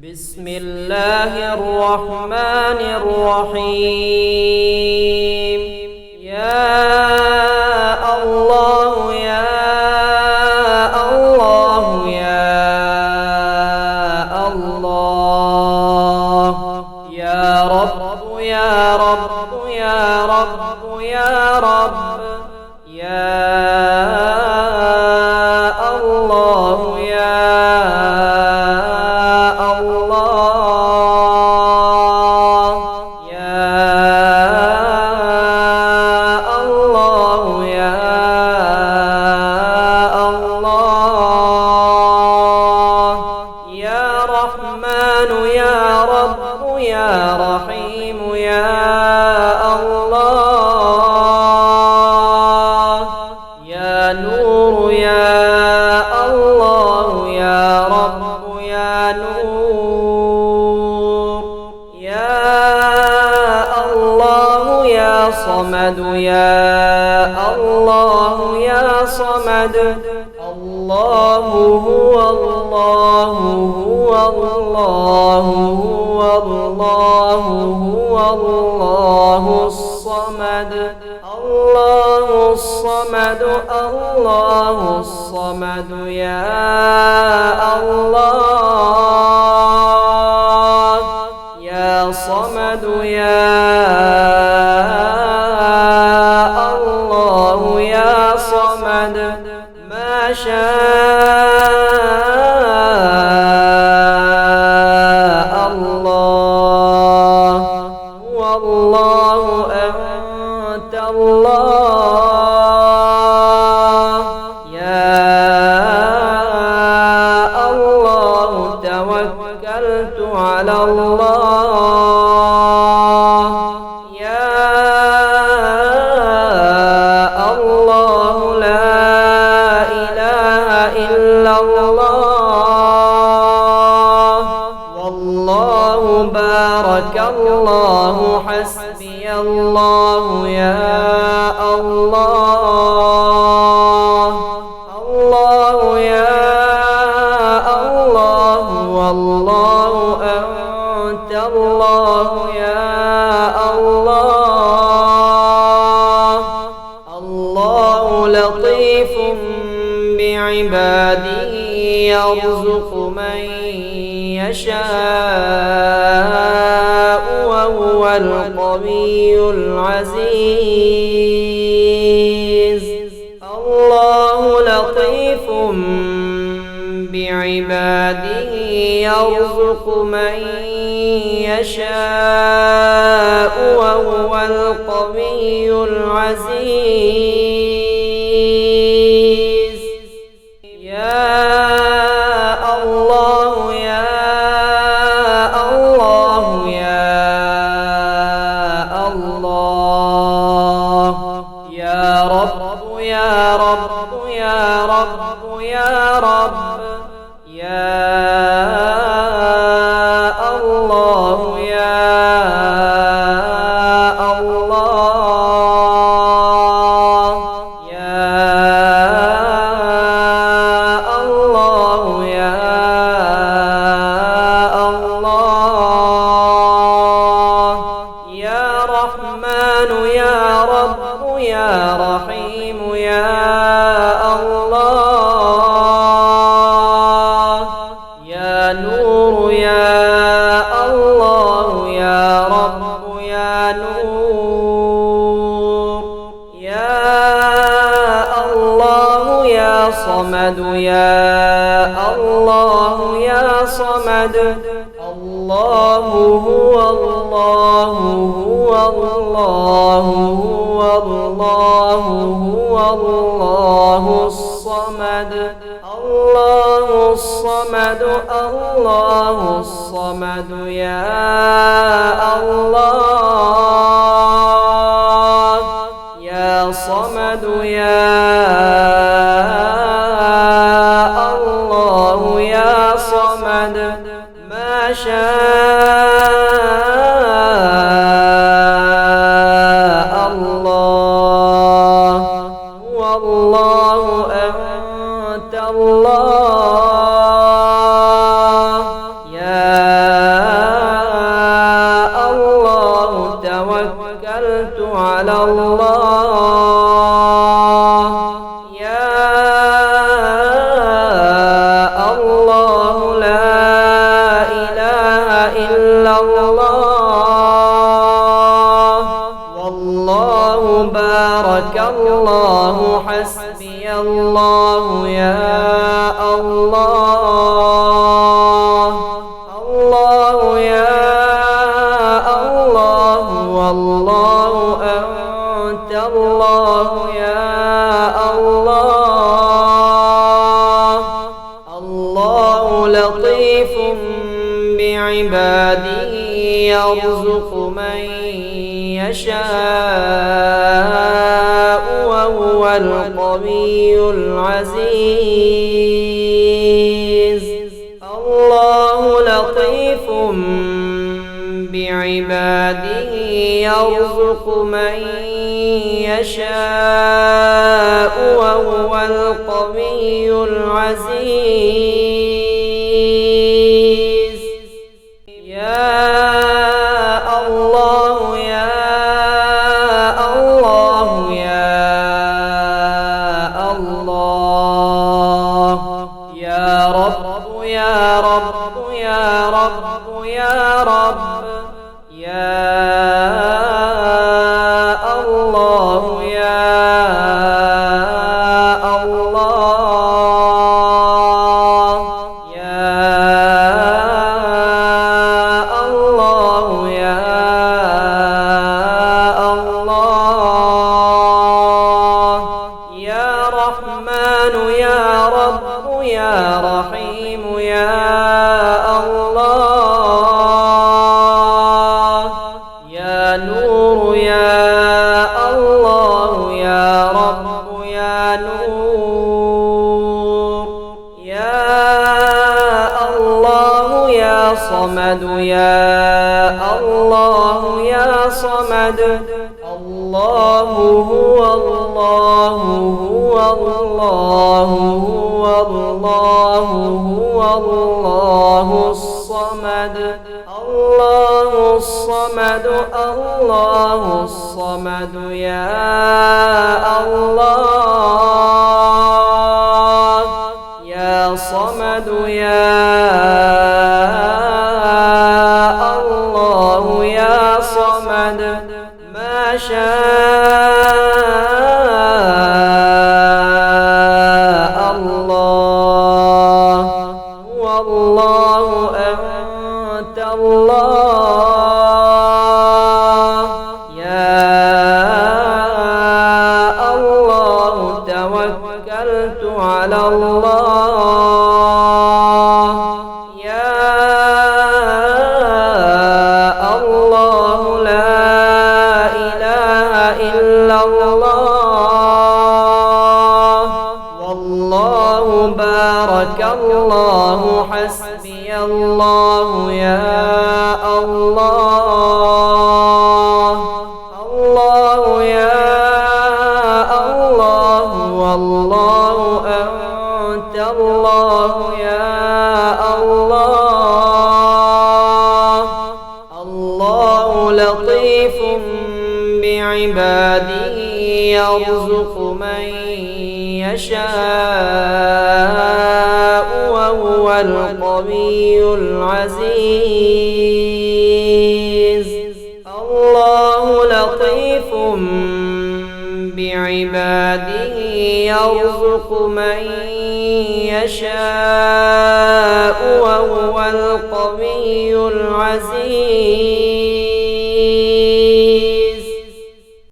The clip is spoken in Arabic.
بسم الله الرحمن الرحيم. يا الله يا الله يا الله، يا رب يا رب يا رب يا رب، يا الله يا يا رحيم يا الله، يا نور يا الله، يا رب يا نور، يا الله يا صمد يا الله يا صمد، الله هو الله هو الله هو الله هو الله الصمد، الله الصمد الله الصمد، يا الله يا صمد يا الله يا صمد، ما شاء الله والله أنت الله، يا الله توكلت على الله، يا الله لا إله إلا الله، والله بارك الله حسبي الله يا الله، الله يا الله والله أنت الله يا الله، الله لطيف بعباده يرزق من يشاء وهو القوي العزيز، الله لطيف بعباده يرزق من يشاء وهو القوي العزيز، يا الله يا الله يا الله، يا رب يا رب يا رب يا رب، يا الله يا الله، يا الله يا الله، يا رحمن يا رب يا رحيم يا الله، يا نور يا الله يا رب يا نور، يا الله يا صمد يا الله يا صمد، الله هو الله هو الله هو الله هو الله الصمد، الله الصمد الله الصمد، يا الله يا صمد يا الله يا صمد، ما شاء الله والله أنت الله، يا بعباده يرزق من يشاء وهو القوي العزيز الله لطيف بعباده يرزق من يشاء وهو القوي العزيز يا الله يا الله يا الله يا رب يا رب يا رب يا رب يا الله يا الله يا الله يا الله يا رحمن يا رب يا رحيم يا الله يا نور يا الله يا رب يا نور يا الله يا صمد يا الله يا صمد الله هو الله هو الله هو الله هو الله الصمد الله الصمد الله الصمد يا الله يا صمد يا الله يا صمد ما شاء الله والله أنت الله يا الله توكلت على الله يا الله لا إله إلا الله والله بارك الله حسبي الله يا الله الله يا الله والله أنت الله يا الله الله لطيف بعباده يرزق من يشاء وهو القوي العزيز الله لطيف بعباده يرزق من يشاء وهو القوي العزيز